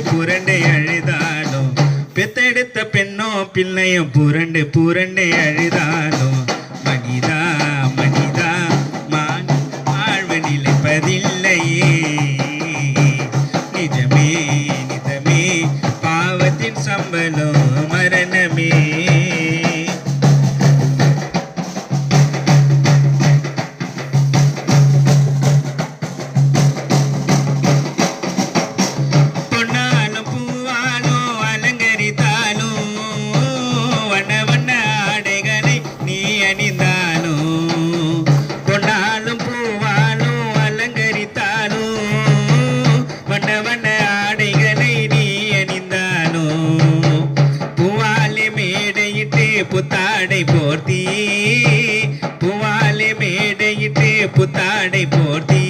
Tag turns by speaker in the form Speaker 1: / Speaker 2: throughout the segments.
Speaker 1: புரண்டு அழுதாலும் பெத்தெடுத்த பெண்ணோ பிள்ளையும் புரண்டு புரண்டு அழுதாலும் மனிதா மனிதா வாழ்வு நிலைப்பதில்லையே நிஜமே நிஜமே பாவத்தின் சம்பளம் மரணமே புத்தாடை போர்த்தி பூவாலே மேடையிட்டு புத்தாடை போர்த்தி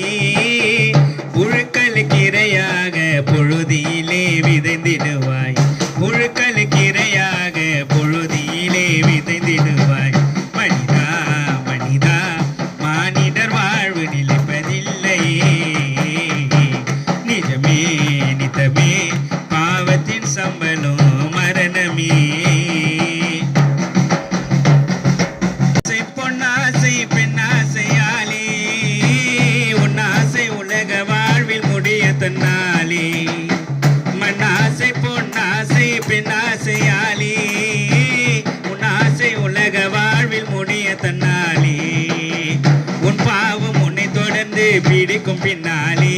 Speaker 1: புழுக்களுக்கு இரையாக பொழுதியிலே விதைந்திடுவாய் புழுக்களுக்கு இரையாக பொழுதியிலே விதைந்திடுவாய் மனிதா மனிதா மானிடர் வாழ்வு நிலைப்பதில்லையே நிஜமே நிதமே பாவத்தின் சம்பளம் மரணமே தன்னாலே மண்ணாசை பொன்னாசை பெண்ணாசையாலே உன்னாசை உலக வாழ்வில் முடிய தன்னாலே உன் பாவம் உன்னை தொடர்ந்து பிடிக்கும் பின்னாலே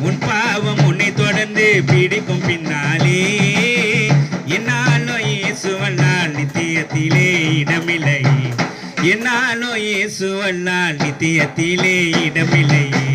Speaker 1: உன் பாவம் உன்னை தொடர்ந்து பிடிக்கும் பின்னாலே என்னாலோ இயேசுவல்லால் நித்தியத்திலே இடமில்லை என்னாலோ இயேசுவல்லால் நித்தியத்திலே இடமில்லை